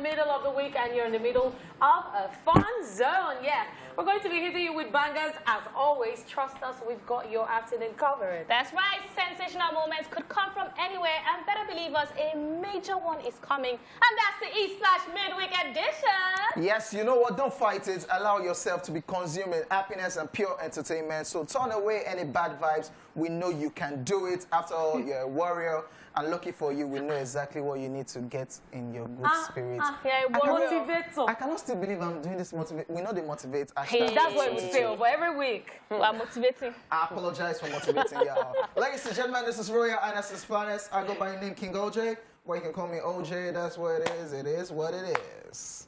middle of the week and you're in the middle of a fun zone. Yes, we're going to be hitting you with bangers. As always, trust us, we've got your afternoon covered. That's right. Sensational moments could come from anywhere, and better believe us, a major one is coming. And that's the E-Splash Midweek edition. Yes, you know what? Don't fight it. Allow yourself to be consuming happiness and pure entertainment. So turn away any bad vibes. We know you can do it. After all, you're a warrior. And lucky for you, we know exactly what you need to get in your good spirit. Yeah, Motivator. I cannot still believe I'm doing this motivate. We know they motivate. That's what we feel, but every week. We're motivating. I apologize for motivating y'all. Ladies and gentlemen, this is Royal Ines Finest. I go by the name King OJ, or you can call me OJ. That's what it is. It is what it is.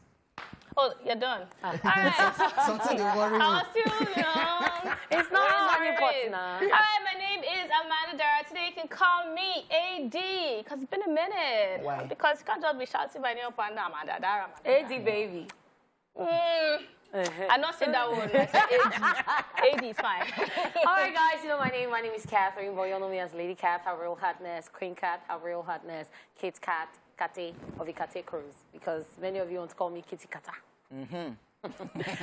Oh, you're done. All right. Something they worry me. I was still, you know. It's not honey pot now. All right, my name is Amanda Dara. Today you can call me AD, because it's been a minute. Why? Because you can't just be shouting my name up and down, Amanda Dara. AD baby. I'm not saying that one. I said AD. AD is fine. All right, guys, you know my name. My name is Catherine, but you know me as Lady Cat, her real hotness, Queen Cat, her real hotness, Kate Cat, Kate of the Kate Cruise, because many of you want to call me Kitty Kata.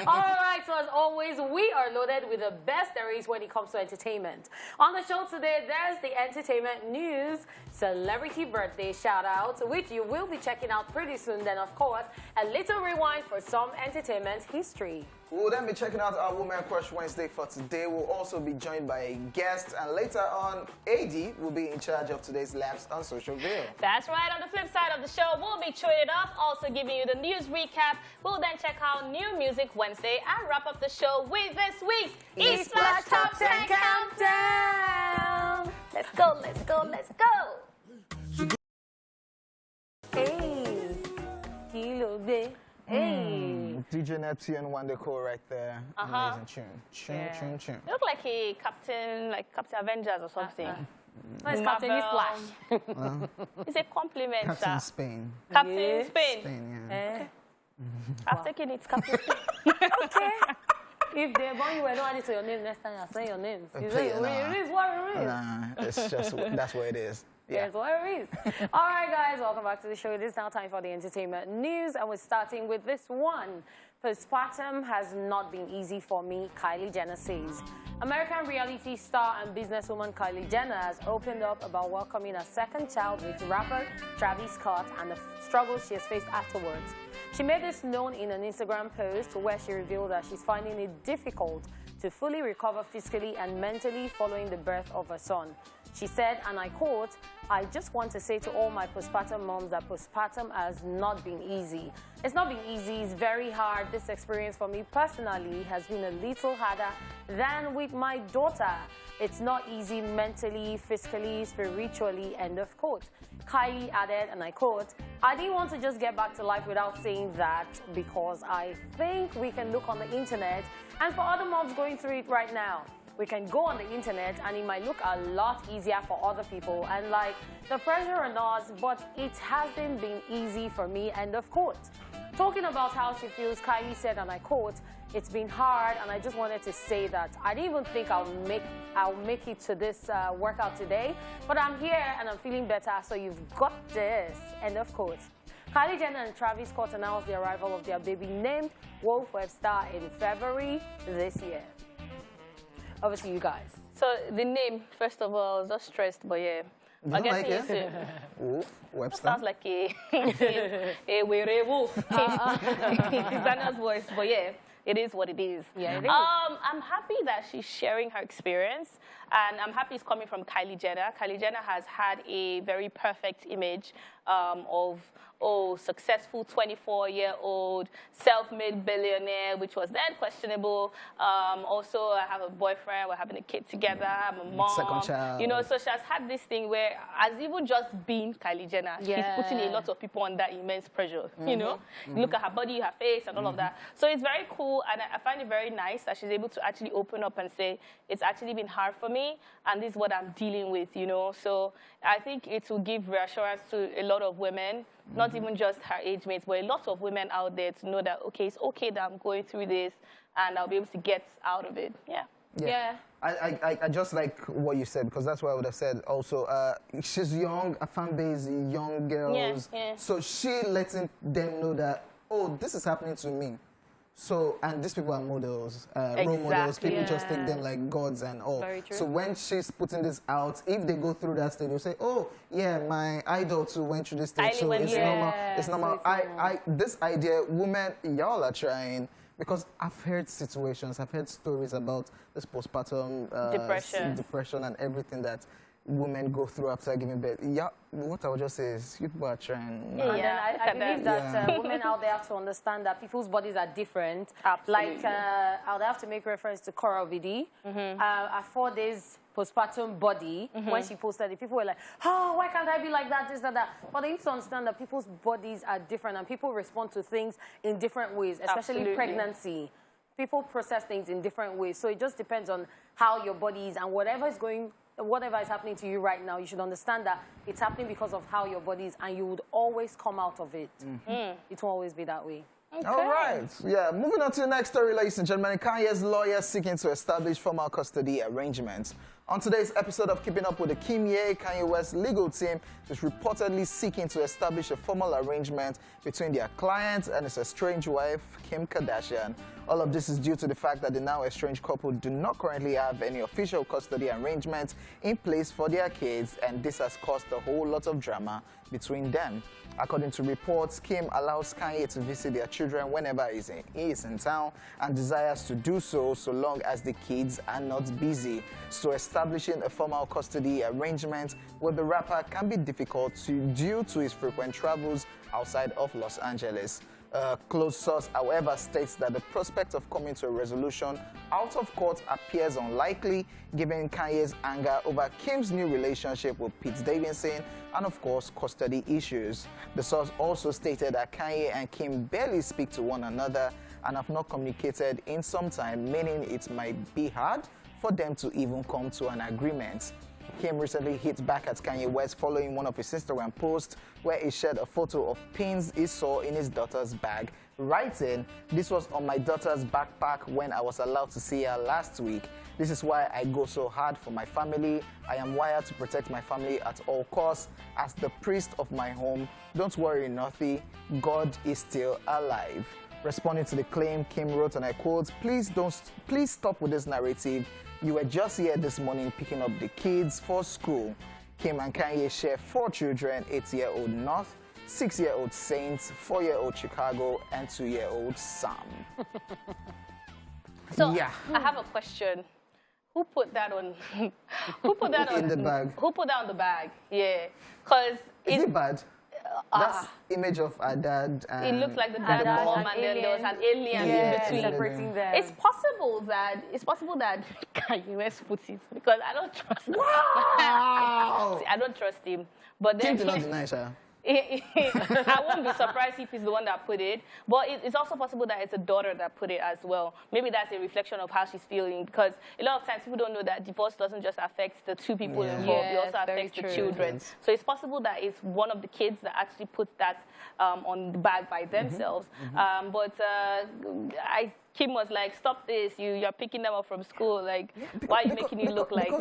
All right, so as always, we are loaded with the best there is when it comes to entertainment. On the show today, there's the entertainment news, celebrity birthday shout-outs, which you will be checking out pretty soon. Then, of course, a little rewind for some entertainment history. We'll then be checking out our Woman Crush Wednesday for today. We'll also be joined by a guest, and later on, AD will be in charge of today's Labs on Social Video. That's right. On the flip side of the show, we'll be trading up, also giving you the news recap. We'll then check out New Music Wednesday and wrap up the show with this week's E-Splash Top 10 Countdown. Let's go, let's go, let's go. Hey, kilo be. Hey. DJ Neptune and One Decor right there. Amazing tune. Tune. You look like a Captain Avengers or something. Nice Captain E-Splash. It's a compliment, Captain sir. Spain. Captain Spain. Spain, yeah. I've taken it, Captain Spain. Okay. If they want you to add it to your name next time, I'll say your name. You say it is what it is. Nah, it's just, that's what it is. Yeah. That's what it is. All right, guys, welcome back to the show. It is now time for the entertainment news, and we're starting with this one. Postpartum has not been easy for me, Kylie Jenner says. American reality star and businesswoman Kylie Jenner has opened up about welcoming a second child with rapper Travis Scott and the struggles she has faced afterwards. She made this known in an Instagram post where she revealed that she's finding it difficult to fully recover physically and mentally following the birth of her son. She said, and I quote, "I just want to say to all my postpartum moms that postpartum has not been easy. It's not been easy, it's very hard. This experience for me personally has been a little harder than with my daughter. It's not easy mentally, physically, spiritually," end of quote. Kylie added, and I quote, "I didn't want to just get back to life without saying that because I think we can look on the internet, and for other moms going through it right now, we can go on the internet and it might look a lot easier for other people, and like the pressure on us, but it hasn't been easy for me," end of quote. Talking about how she feels, Kylie said, and I quote, "It's been hard, and I just wanted to say that I didn't even think I'll make it to this workout today, but I'm here and I'm feeling better, so you've got this," end of quote. Kylie Jenner and Travis Scott announced the arrival of their baby named Wolf Webster in February this year. Over to you guys. So the name, first of all, I was just stressed, but yeah. I guess like it? Wolf Webster. sounds like a werewolf. Daniel's voice, but yeah, it is what it is. Yeah, it is. I'm happy that she's sharing her experience, and I'm happy it's coming from Kylie Jenner. Kylie Jenner has had a very perfect image of successful 24-year-old self-made billionaire, which was then questionable. Also, I have a boyfriend. We're having a kid together. I'm a mom. Second child. You know, so she has had this thing where, as even just being Kylie Jenner, she's putting a lot of people under immense pressure. You know, you look at her body, her face, and all of that. So it's very cool, and I find it very nice that she's able to actually open up and say, it's actually been hard for me, and this is what I'm dealing with, you know. So I think it will give reassurance to a lot of women, not even just her age mates, but a lot of women out there to know that, okay, it's okay that I'm going through this, and I'll be able to get out of it. Yeah. Yeah. I just like what you said, because that's what I would have said also. She's young, a fan base, young girls. Yeah. So she letting them know that, oh, this is happening to me. So, and these people are models, role models. People just take them like gods and all. Very true. So when she's putting this out, if they go through that stage, they'll say, oh, yeah, my idol too went through this stage, so it's normal. It's normal. This idea, women, y'all are trying. Because I've heard situations, I've heard stories about this postpartum depression and everything that women go through after giving birth. Yeah, what I would just say is, people are trying. And then I believe that women out there have to understand that people's bodies are different. Absolutely. Like, I would have to make reference to Cora Vidi. At 4 days postpartum body, when she posted it, people were like, oh, why can't I be like that, this, that. But they need to understand that people's bodies are different and people respond to things in different ways, especially pregnancy. People process things in different ways. So it just depends on how your body is, and whatever is happening to you right now, you should understand that it's happening because of how your body is, and you would always come out of it. It won't always be that way. Okay. All right. Yeah, moving on to the next story, ladies and gentlemen. Kanye's lawyer seeking to establish formal custody arrangements. On today's episode of Keeping Up with the Kim Ye, Kanye West's legal team is reportedly seeking to establish a formal arrangement between their client and his estranged wife, Kim Kardashian. All of this is due to the fact that the now estranged couple do not currently have any official custody arrangements in place for their kids, and this has caused a whole lot of drama between them. According to reports, Kim allows Kanye to visit their children whenever he is in town and desires to do so long as the kids are not busy. So establishing a formal custody arrangement with the rapper can be difficult due to his frequent travels outside of Los Angeles. A close source, however, states that the prospect of coming to a resolution out of court appears unlikely, given Kanye's anger over Kim's new relationship with Pete Davidson and, of course, custody issues. The source also stated that Kanye and Kim barely speak to one another and have not communicated in some time, meaning it might be hard for them to even come to an agreement. Kim recently hit back at Kanye West following one of his Instagram posts where he shared a photo of pins he saw in his daughter's bag, writing, "This was on my daughter's backpack when I was allowed to see her last week. This is why I go so hard for my family. I am wired to protect my family at all costs. As the priest of my home, don't worry, Northy, God is still alive." Responding to the claim, Kim wrote, and I quote, please stop with this narrative. You were just here this morning picking up the kids for school." Kim and Kanye share 4 children, 8-year-old North, 6-year-old Saint, 4-year-old Chicago, and 2-year-old Sam. So yeah. I have a question. Who put that on? Who put that on? In the bag. Who put that on the bag? Yeah. Because is it bad? That's image of our dad. And it looks like the dad and mom, and then there was an alien in between. Separating them. It's possible that Kanye West put it, because I don't trust him. Wow! See, I don't trust him. But then Kim did not deny her. I won't be surprised if he's the one that put it, but it's also possible that it's a daughter that put it as well. Maybe that's a reflection of how she's feeling, because a lot of times people don't know that divorce doesn't just affect the 2 people involved, it also affects the children. So it's possible that it's one of the kids that actually put that on the bag by themselves. Kim was like, stop this, you're picking them up from school, like, why are you making it look like...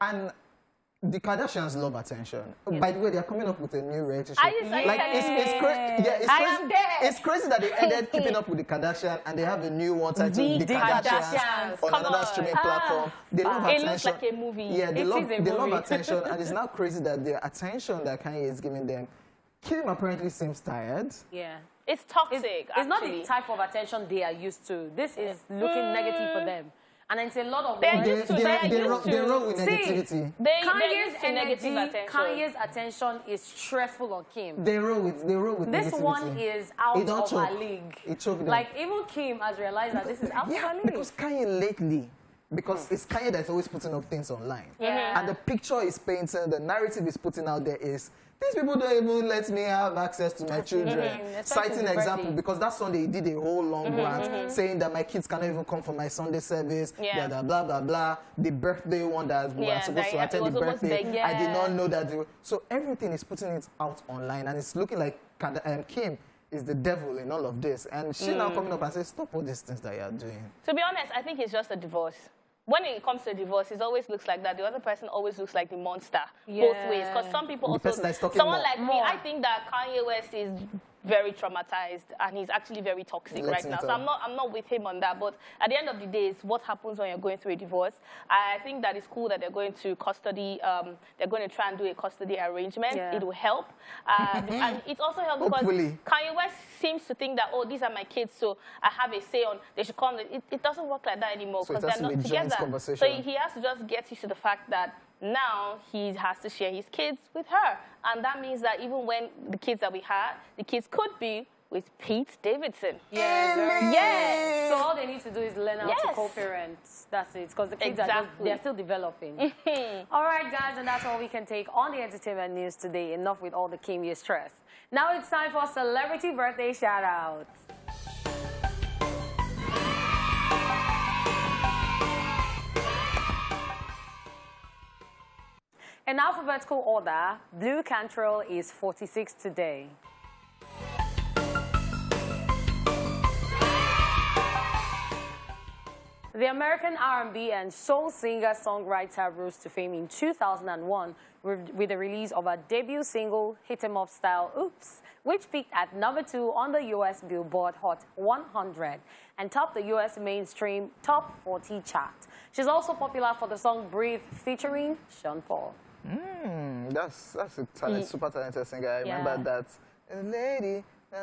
And the Kardashians love attention. By the way, they are coming up with a new reality show. It's crazy that they ended Keeping Up with the Kardashians and they have a new one titled The Kardashians on another streaming platform. They love attention. It looks like a movie. Yeah, they love attention, and it's now crazy that the attention that Kanye is giving them. Kim apparently seems tired. Yeah. It's toxic, It's not the type of attention they are used to. This is looking negative for them. And it's a lot of They roll with negativity. Kanye's attention is stressful on Kim. They roll with negativity. This one is out of her league. It choked them. Like, even Kim has realized that this is out of her league. Because Kanye lately, because it's Kanye that's always putting up things online. And the picture he's painting, the narrative he's putting out there is, these people don't even let me have access to my children. Citing example, because that Sunday he did a whole long rant saying that my kids cannot even come for my Sunday service, blah, blah, blah, blah. The birthday one that we are supposed to attend the birthday, I did not know that. So everything is putting it out online, and it's looking like Kim is the devil in all of this. And she now coming up and says, stop all these things that you are doing. To be honest, I think it's just a divorce. when it comes to divorce, it always looks like that. The other person always looks like the monster, both ways. Because some people also, someone like me, I think that Kanye West is very traumatized and he's actually very toxic right now. So I'm not with him on that. But at the end of the day, it's what happens when you're going through a divorce. I think that it's cool that they're going to custody. They're going to try and do a custody arrangement. It will help, and it also helps because Kanye West seems to think that, oh, these are my kids, so I have a say on. They should come. It doesn't work like that anymore because they're not together. So he has to just get used to the fact that now he has to share his kids with her. And that means that even when the kids that we had, the kids could be with Pete Davidson. Yes. So all they need to do is learn how to co-parent. That's it. Because the kids they're still developing. All right, guys, and that's all we can take on the entertainment news today. Enough with all the Kimia stress. Now it's time for celebrity birthday shout-outs. In alphabetical order, Blue Cantrell is 46 today. The American R&B and soul singer-songwriter rose to fame in 2001 with the release of her debut single, Hit 'Em Up Style Oops, which peaked at #2 on the U.S. Billboard Hot 100 and topped the U.S. mainstream Top 40 chart. She's also popular for the song Breathe featuring Sean Paul. That's a super talented singer. I remember that. Lady. I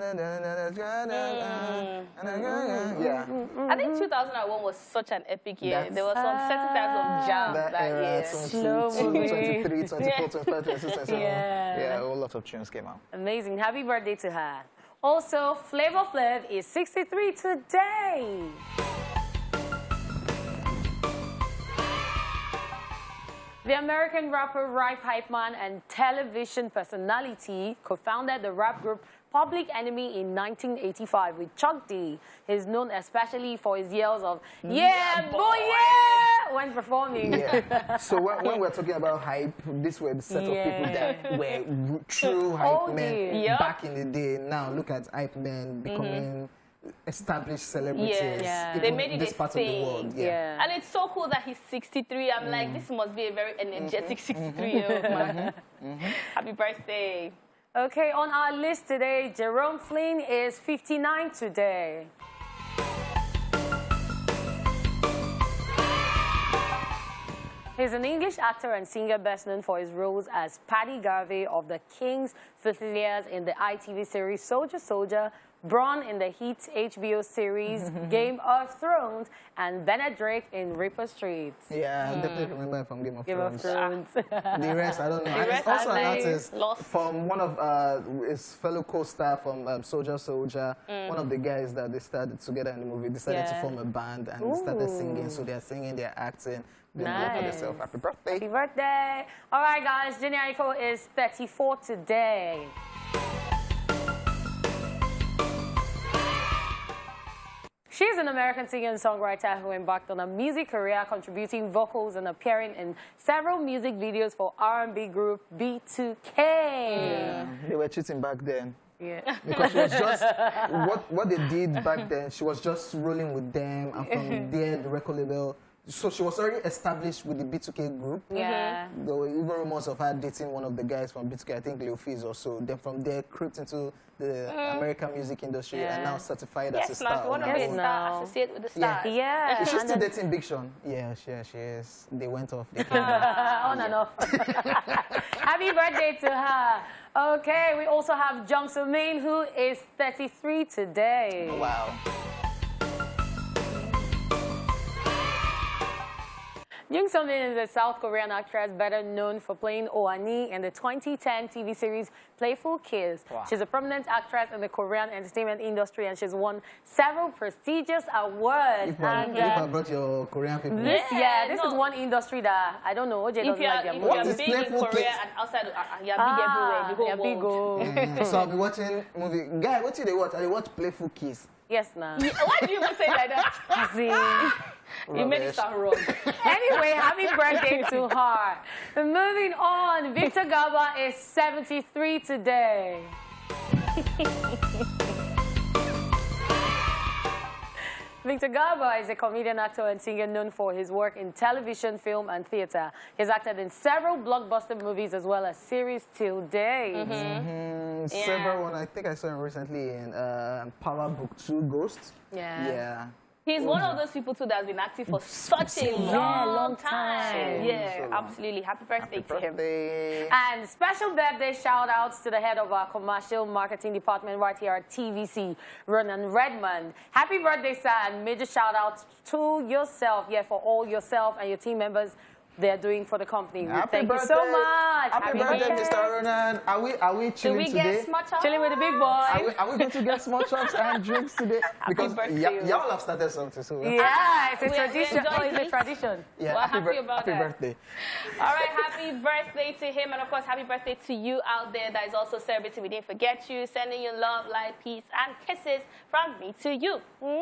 think 2001 was such an epic year. There were some certain types of jams that year. 23, 24, 25, 26, 27. Yeah, a whole lot of tunes came out. Amazing. Happy birthday to her. Also, Flavor Flav is 63 today. The American rapper, hype man, and television personality co-founded the rap group Public Enemy in 1985 with Chuck D. He's known especially for his yells of, yeah, boy, yeah, when performing. So when we're talking about hype, these were the set of people that were true hype men back in the day. Now look at hype men becoming established celebrities they made it this part of the world. And it's so cool that he's 63. I'm like, this must be a very energetic 63-year-old man. Happy birthday. Okay, on our list today, Jerome Flynn is 59 today. He's an English actor and singer best known for his roles as Paddy Garvey of the King's Fusiliers in the ITV series Soldier Soldier, Bronn in the hit HBO series Game of Thrones, and Benedict in Ripper Street. Yeah, I definitely remember him from Game of Thrones. The rest, I don't know. The rest, also an artist from one of his fellow co-star from Soldier Soldier, one of the guys that they started together in the movie, decided to form a band and started singing. So they're singing, they're acting. Nice. Happy birthday. Happy birthday. All right, guys, Jenny Aiko is 34 today. She's an American singer and songwriter who embarked on a music career, contributing vocals and appearing in several music videos for R&B group B2K. They were cheating back then. Because she was just, what they did back then, she was just rolling with them, and from there, the record label. So she was already established with the B2K group. There were even rumors of her dating one of the guys from B2K, I think Lil Fizz or so. Then from there, crept into the American music industry and now certified as a star. One of the stars, associated with the stars. Is she still dating Big Sean? Yeah, she is. They went off. They came on and off. Happy birthday to her. Okay, we also have Jung So-min, who is 33 today. Wow. Jung So-min is a South Korean actress better known for playing Oh-Ani in the 2010 TV series Playful Kiss. She's a prominent actress in the Korean entertainment industry and she's won several prestigious awards. If I brought your Korean people. This is one industry that, I don't know, OJ doesn't like their movies. If you're big in Korea and outside, you're big everywhere, the whole world. So I'll be watching movie. Guy, what do they watch? I watch Playful Kiss. Yes, nah. Why do you even say like that? You made it sound wrong. Anyway, happy birthday to her. Moving on, Victor Garber is 73 today. Victor Garber is a comedian, actor, and singer known for his work in television, film, and theater. He's acted in several blockbuster movies as well as series till date. Several one. I think I saw him recently in Power Book 2 Ghost. Yeah. He's one of those people, too, that's been active for such a long time. Yeah, absolutely. Happy birthday to him. And special birthday shout-outs to the head of our commercial marketing department right here at TVC, Ronan Redmond. Happy birthday, sir, and major shout-outs to yourself, for all yourself and your team members they're doing for the company. Thank you so much. Happy birthday, Mr. Ronan. Are we chilling today? Do we get small chops? Chilling with the big boys. Are we going to get small chops and drinks today? Because y'all have started something. So yeah, it's a tradition. It's a tradition. Yeah, well, happy birthday. All right, happy birthday to him. And, of course, happy birthday to you out there that is also celebrating. We didn't forget you. Sending you love, light, peace, and kisses from me to you. Mwah.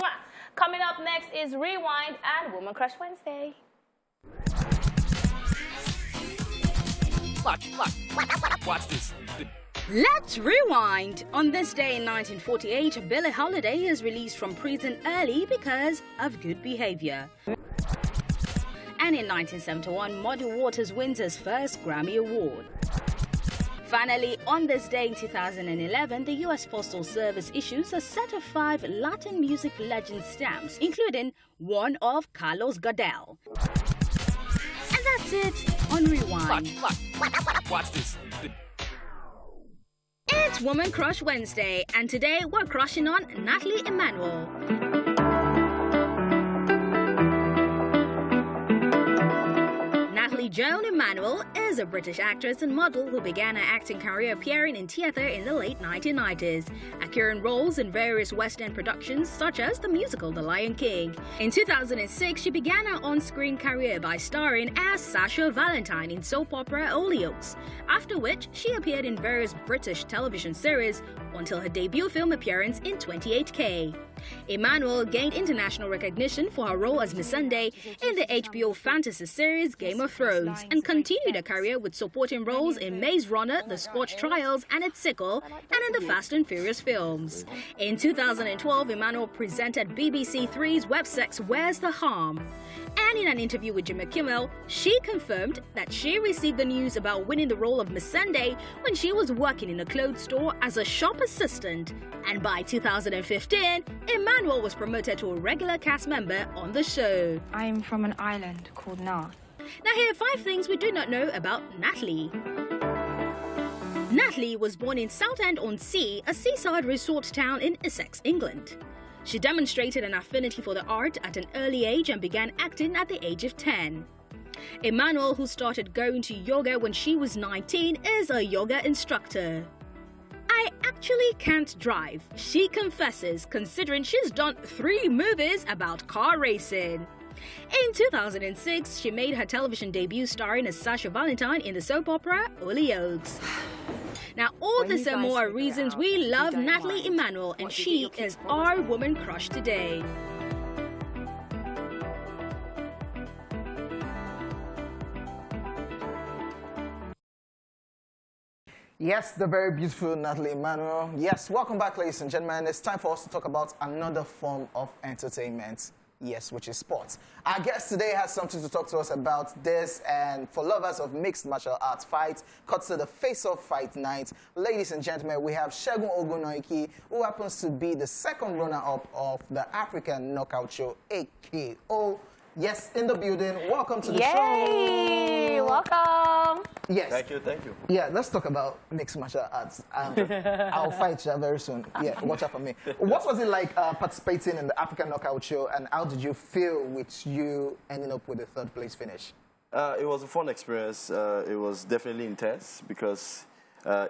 Coming up next is Rewind and Woman Crush Wednesday. Watch this. Let's rewind. On this day in 1948, Billie Holiday is released from prison early because of good behavior. And in 1971, Muddy Waters wins his first Grammy Award. Finally, on this day in 2011, the U.S. Postal Service issues a set of 5 Latin music legend stamps, including one of Carlos Gardel. And that's it on Rewind. Watch this. It's Woman Crush Wednesday, and today we're crushing on Natalie Emmanuel. Natalie Joan Emmanuel is a British actress and model who began her acting career appearing in theatre in the late 1990s, acquiring roles in various West End productions such as the musical The Lion King. In 2006, she began her on-screen career by starring as Sasha Valentine in soap opera Hollyoaks, after which she appeared in various British television series until her debut film appearance in 28K. Emmanuel gained international recognition for her role as Missandei in the HBO fantasy series Game of Thrones and continued her career with supporting roles in Maze Runner, The Scorched Trials and its sequel, and in the Fast and Furious films. In 2012, Emmanuel presented BBC Three's websex Where's the Harm? And in an interview with Jimmy Kimmel, she confirmed that she received the news about winning the role of Missandei when she was working in a clothes store as a shop assistant. And by 2015, Emmanuel was promoted to a regular cast member on the show. I'm from an island called Nar. Now here are 5 things we do not know about Natalie. Natalie was born in Southend-on-Sea, a seaside resort town in Essex, England. She demonstrated an affinity for the art at an early age and began acting at the age of 10. Emmanuel, who started going to yoga when she was 19, is a yoga instructor. I actually can't drive, she confesses, considering she's done 3 movies about car racing. In 2006, she made her television debut starring as Sasha Valentine in the soap opera Hollyoaks. Now, all this and more are reasons we love Natalie Emmanuel, and she is our woman crush today. Yes, the very beautiful Natalie Emmanuel. Yes, welcome back, ladies and gentlemen. It's time for us to talk about another form of entertainment. Yes, which is sports. Our guest today has something to talk to us about this, and for lovers of mixed martial arts fights, cuts to the face-off fight night. Ladies and gentlemen, we have Segun Ogunoike, who happens to be the second runner-up of the African Knockout Show, AKO. Yes, in the building. Welcome to the show. Welcome. Yes. Thank you, thank you. Yeah, let's talk about mixed martial arts. I'll fight you very soon. Yeah, watch out for me. What was it like participating in the African Knockout Show, and how did you feel with you ending up with a 3rd place finish? It was a fun experience. It was definitely intense because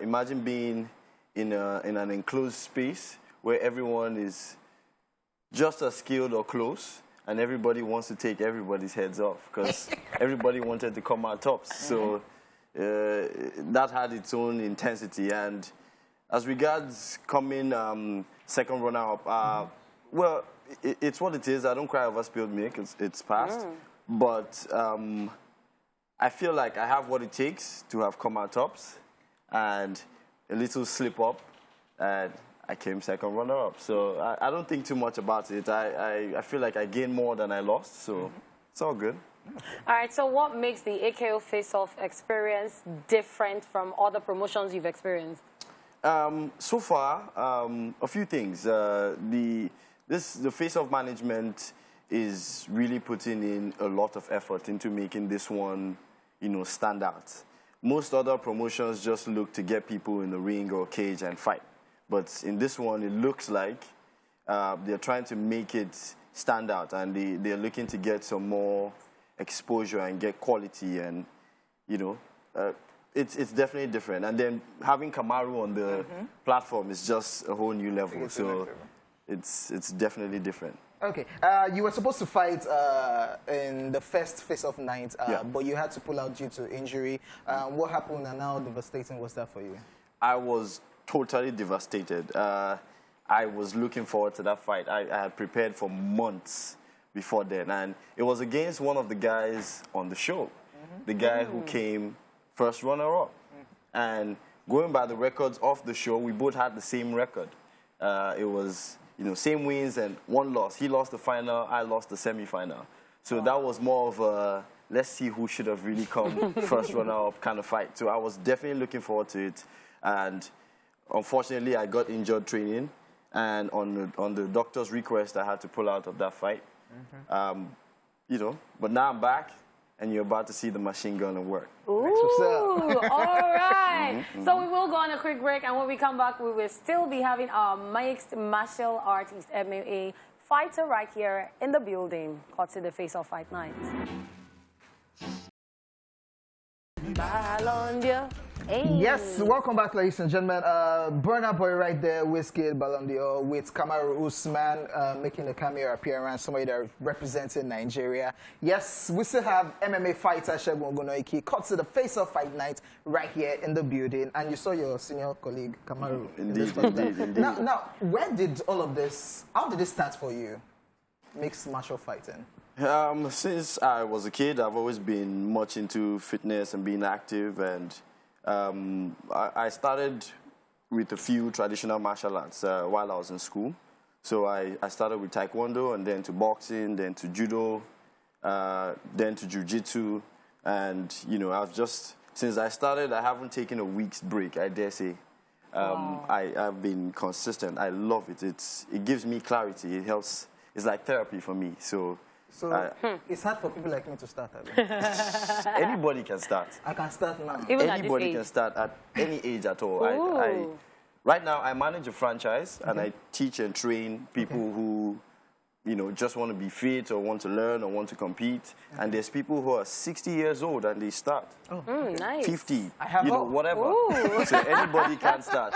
imagine being in an enclosed space where everyone is just as skilled or close, and everybody wants to take everybody's heads off because everybody wanted to come out tops. So that had its own intensity. And as regards coming second runner-up, well, it's what it is. I don't cry over spilled milk. It's past. But I feel like I have what it takes to have come out tops, and a little slip up, and I came second runner-up. So I don't think too much about it. I feel like I gained more than I lost, so it's all good. All right, so what makes the AKO face-off experience different from other promotions you've experienced? So far, a few things. The face-off management is really putting in a lot of effort into making this one, stand out. Most other promotions just look to get people in the ring or cage and fight. But in this one, it looks like they're trying to make it stand out, and they're looking to get some more exposure and get quality, and, it's definitely different. And then having Kamaru on the platform is just a whole new level. So it's definitely different. Okay, you were supposed to fight in the first face-off night, but you had to pull out due to injury. What happened, and how devastating was that for you? I was totally devastated. I was looking forward to that fight. I had prepared for months before then, and it was against one of the guys on the show, the guy who came first runner-up. And going by the records of the show, we both had the same record. It was, same wins and one loss. He lost the final, I lost the semi-final. So that was more of a, let's see who should have really come first runner-up kind of fight. So I was definitely looking forward to it. And unfortunately, I got injured training. And on the doctor's request, I had to pull out of that fight. But now I'm back, and you're about to see the machine gun at work. Ooh, all right. So we will go on a quick break, and when we come back, we will still be having our mixed martial artist MMA fighter right here in the building, caught in the face-off fight night. Hey. Yes, welcome back, ladies and gentlemen. Burna Boy right there, Wizkid, Ballon d'Or, with Kamaru Usman making a cameo appearance, somebody that representing Nigeria. Yes, we still have MMA fighter Segun Ogunoike, caught to the face-off fight night right here in the building. And you saw your senior colleague, Kamaru. Indeed. Now, where did all of this, how did it start for you, mixed martial fighting? Since I was a kid, I've always been much into fitness and being active, and I started with a few traditional martial arts while I was in school. So I started with Taekwondo, and then to boxing, then to Judo, then to Jiu-Jitsu. And, I've just, since I started, I haven't taken a week's break, I dare say. I've been consistent. I love it. It gives me clarity. It helps. It's like therapy for me. So it's hard for people like me to start. Anybody can start. I can start now. Anybody can start at any age at all. Right now, I manage a franchise, and I teach and train people who, just want to be fit or want to learn or want to compete. And there's people who are 60 years old and they start. Nice. 50, whatever. So anybody can start.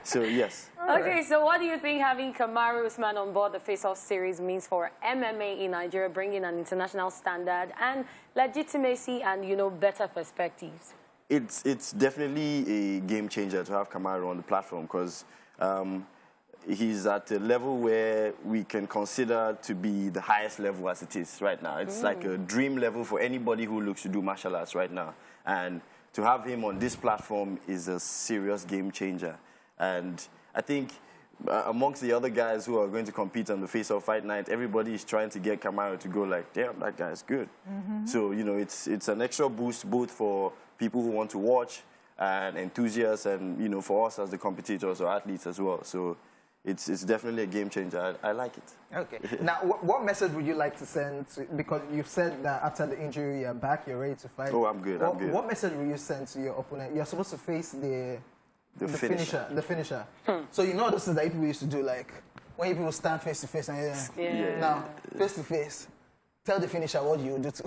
So, yes. Okay, so what do you think having Kamaru Usman on board the Face-Off series means for MMA in Nigeria, bringing an international standard and legitimacy and, better perspectives? It's definitely a game changer to have Kamaru on the platform, because he's at a level where we can consider to be the highest level as it is right now. It's like a dream level for anybody who looks to do martial arts right now. And to have him on this platform is a serious game changer. And I think amongst the other guys who are going to compete on the Face-Off Fight Night, everybody is trying to get Kamaru to go like, damn, that guy's good. So, it's an extra boost both for people who want to watch and enthusiasts and, for us as the competitors or athletes as well. So it's definitely a game changer. I like it. Okay. Now, what message would you like to send to, because you've said that after the injury, you're back, you're ready to fight. Oh, I'm good. What message will you send to your opponent? You're supposed to face the finisher. The finisher. So this is that people used to do, like when people stand face to face and now face to face. Tell the finisher what you do to.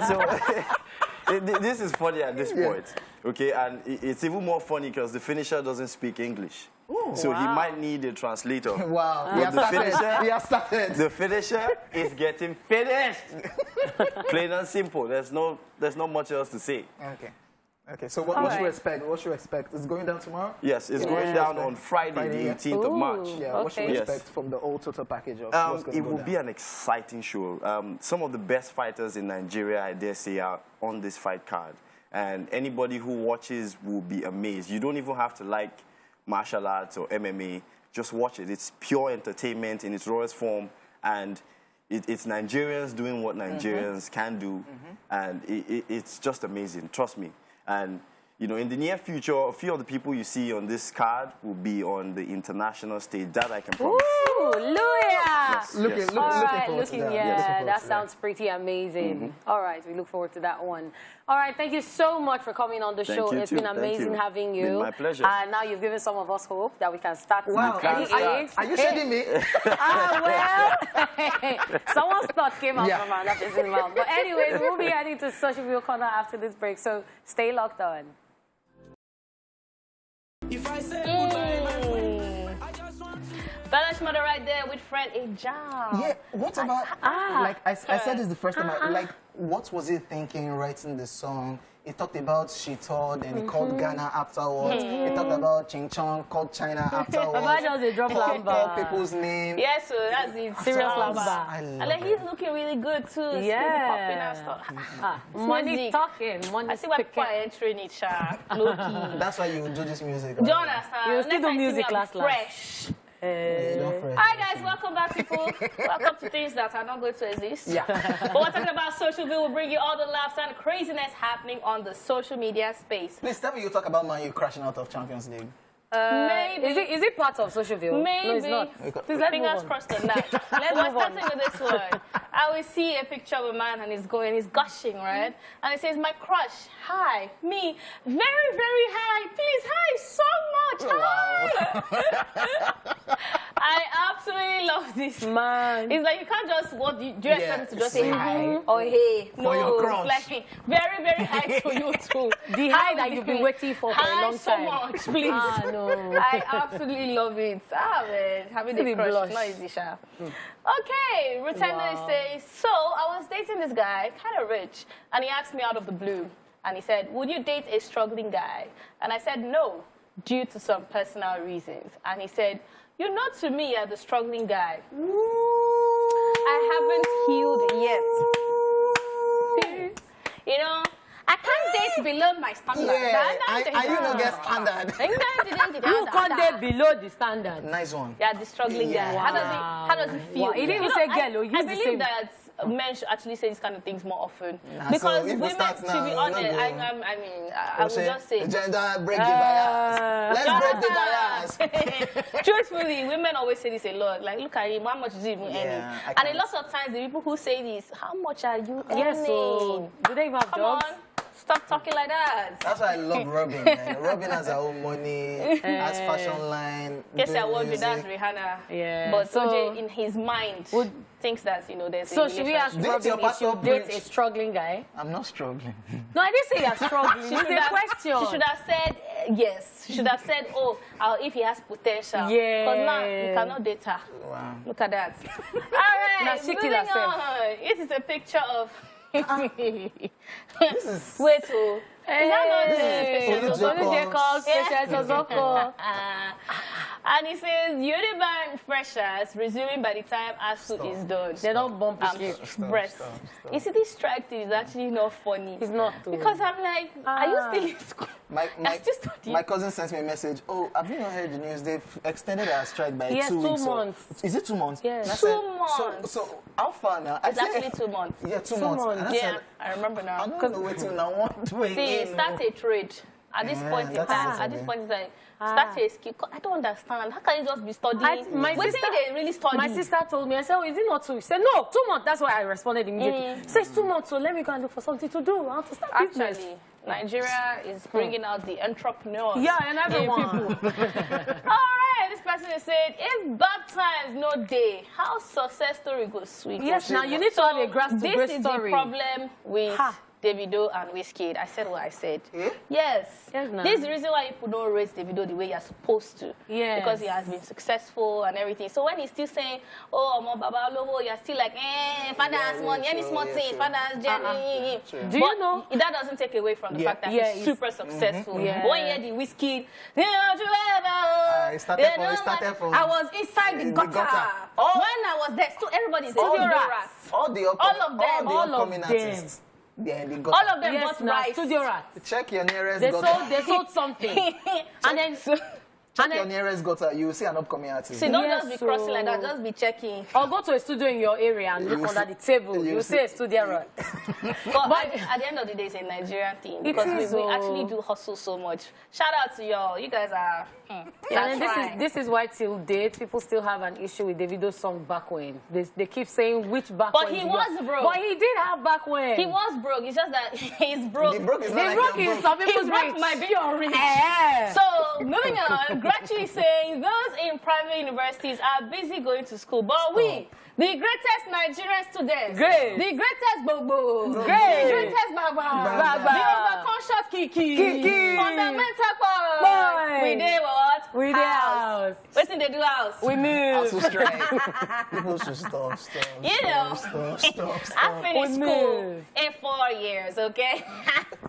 So this is funny at this point, okay? And it's even more funny because the finisher doesn't speak English. So he might need a translator. Wow. The finisher is getting finished. Plain and simple. There's not much else to say. Okay, so what should we expect? What should we expect? Is it going down tomorrow? Yes, it's going down on Friday, the 18th of March. Yeah, what should we expect from the whole total package of what's going to It go will down? be an exciting show. Some of the best fighters in Nigeria, I dare say, are on this fight card. And anybody who watches will be amazed. You don't even have to like martial arts or MMA, just watch it. It's pure entertainment in its rawest form, and it's Nigerians doing what Nigerians can do, and it's just amazing, trust me. And you know, in the near future, a few of the people you see on this card will be on the international stage. That I can promise. Ooh, Yes, Looking yes. forward to that. Yeah, that sounds pretty amazing. All right, we look forward to that one. All right, thank you so much for coming on the show. you It's too. been Thank amazing you. having you. Been my pleasure. And now you've given some of us hope that we can start. Wow, any age. are you shading me? Well, someone's thought came out Yeah. from another person's mouth. But anyways, we'll be heading to Social Media Corner after this break, so stay locked on. Balance mother right there with friend Ejam. Yeah, what about, like, I said this the first time, like, what was he thinking writing the song? He talked about Shito, then he called Ghana afterwards. He talked about Ching Chong, called China afterwards. Baba just a drop Called lamba. people's name. Yes, so that's it. Serious Afterwards. lamba. I And love then he's looking really good too. He's Yeah. popping and stuff. Money Music. talking, money I see why people are speaking. entering it, Sha. Low key. That's why you do this music. Do you understand? You still Next do time you see music me, I'll last. be fresh. Don't fret. Hi guys, welcome back, people. Welcome to things that are not going to exist. Yeah. But we're talking about social media. We'll bring you all the laughs and craziness happening on the social media space. Please tell me you talk about Man U crashing out of Champions League. Maybe. Is it part of Social View? Maybe. No, it's not. Please, let's Fingers move on. crossed on that. Let's We're move on. starting with this one. I will see a picture of a man and he's gushing, right? And he says, my crush, hi, me, very, very high, please, hi, so much, hi. I absolutely love this. Man. It's like you can't just, do you expect me to just say say hi or hey? No, your crush. it's like very, very high to you too. The high that you've been waiting for a Hi long so time. much, please. Ah, no. I absolutely love it. Ah, man, having Really a crush blush. is not easy, Sha. Okay, Rutenda says, so I was dating this guy, kind of rich, and he asked me out of the blue, and he said, would you date a struggling guy? And I said, no, due to some personal reasons. And he said, you're not to me as the struggling guy. I haven't healed yet. You know, I can't date below my standard. Yeah, I you don't get standard. You can't date below the standard. Nice one. Yeah, the struggling guy. Yeah. How does it feel? Wow. He didn't even say girl, he I used the believe same. that men should actually say these kind of things more often. Nah, because so if we women, start to now, be we're honest, not I would just say, gender break the bias. Let's break the bias. truthfully, women always say this a lot. Like, look at him, how much is he even Yeah, earning? I And a can't. lot of times, the people who say this, how much are you earning? Yes, so do they even have Come jobs? on, stop talking like that. That's why I love Robin, man. Robin has her own money, has fashion line. Yes, doing I want you. That's music. Rihanna. Yeah, But so- OJ, in his mind, thinks that, you know, there's a So should we ask Date Robin your if pastor you date preach. a struggling guy? I'm not struggling. No, I didn't say you're struggling. She It's should a have- question. She should have said yes. She should have said, oh, if he has potential. Yeah. Because now you cannot date her. Wow. Look at that. All Now right, she moving kill herself. on. This is a picture of... This is Wait, oh. Hey, Is that not this Olu picture? Jacobs. Special Sozoko. And it says, Unibank freshers resuming by the time ASU is done. They don't bump I'm it. stressed. stop. You see, this strike thing is actually not funny. It's not. Because I'm like, are you still in school? My still studying. my cousin sent me a message. Oh, have you not heard the news? They've extended our strike by Yes, 2 2 weeks. So- months. Is it 2 months? Yes. And I 2 said, months. So how far now? I It's actually 2 months. Yeah, 2 2 months. months. And I Yeah, said, I remember I now. don't know what to now want to See, start a trade. At this Yeah, point in that's time, it, at this man. point in time, start a skill. I don't understand. How can you just be studying? My Wait till sister- they really study. My sister told me, I said, oh, is it not 2? She said, no, 2 months. That's why I responded immediately. She said, it's 2 months, so let me go and look for something to do. I have to start business. Actually, Nigeria is bringing out the entrepreneurs. Yeah, and in everyone. people. All right, this person is saying, if bad times no day, how success story goes sweet? Yes, now you need to have a grass to This grace is story. the problem with Ha. Davido and Wizkid. I said what I said. Yeah? Yes. Yes, now. This is the reason why people don't raise Davido the way you're supposed to. Yes. Because he has been successful and everything. So when he's still saying, oh, I'm Baba Lobo, you're still like, father has money, any small thing, father has Jenny. Do you know? That doesn't take away from the fact that Yeah, he's super successful. Yeah. But when you hear the Wizkid, it started from- I was inside the in the gutter. gutter. Oh. When I was there, so everybody said, all Studio the Rats. all the All of them. all the upcoming them. artists. Yeah, they got All of them Yes, bought now, rice. Studio Rats. Check your nearest They gutter. sold something. And then Check your nearest gutter. You will see an upcoming artist. See, don't just be crossing like that. Just be checking. Or go to a studio in your area and look under the table. You see a studio right. But at the end of the day, it's a Nigerian thing because we actually do hustle so much. Shout out to y'all. You guys are. And this is why till date people still have an issue with Davido's song Back When. They keep saying which back when. But he was broke. But he did have back when. He was broke. It's just that he's broke. The broke is not They broke in some people's rich. My baby rich. Yeah. So moving on, Grachi is saying those in private universities are busy going to school, but we, the greatest Nigerian students, Great. the greatest Bobo, Great. the greatest Baba, the overconscious Kiki, fundamental power. We did what? We did house. What's in the do house? We move. Also straight. People should stop. You know, Stop. I finished We school move. in 4 years, okay?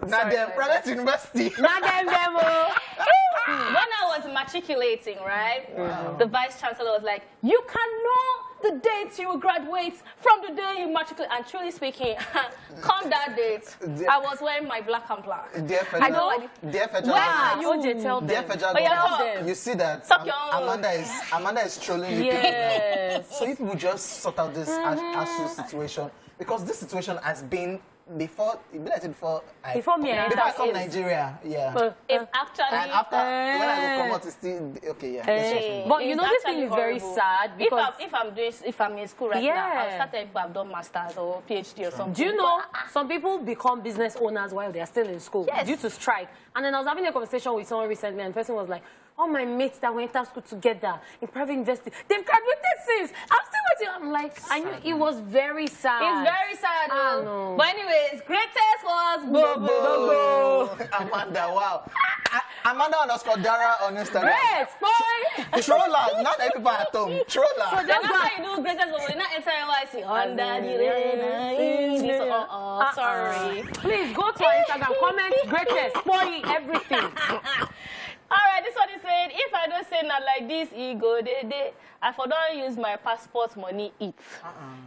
Now they're private university. Not them demo. When I was matriculating, right, the vice chancellor was like, you can know the date you will graduate from the day you matriculate. And truly speaking, come that date, I was wearing my black and black. Dear federal, Where are you? OJ, tell Dear them. federal Oh, yeah, government, tell them. you see that Stop your own. Amanda is trolling you. Yes. So if we just sort out this ASU situation, because this situation has been before me, Before I that come is- Nigeria, yeah. It's actually... And after, when I go come out, it's still, okay, yeah. it's But you It's know, this thing actually is very horrible. sad because if I'm in school right now, Yeah. I'll start telling people I've done masters or PhD or something. do you know some people become business owners while they are still in school Yes. due to strike? And then I was having a conversation with someone recently, and the person was like, all my mates that went to school together in private university, they've graduated since. I'm still waiting. I'm like, I knew it was very sad. It's very sad. I know. But anyways, greatest was Bobo. Amanda, wow. Amanda _ Dara on Instagram. Great, boy. Troller, not everybody at home. Troller. So that's how you do greatest Bobo. You're not entering NYC. Under the rain. Sorry. Please go to our Instagram, comment greatest, spoil everything. All right, this one is saying, if I don't say not like this, ego, I for don't use my passport money eat.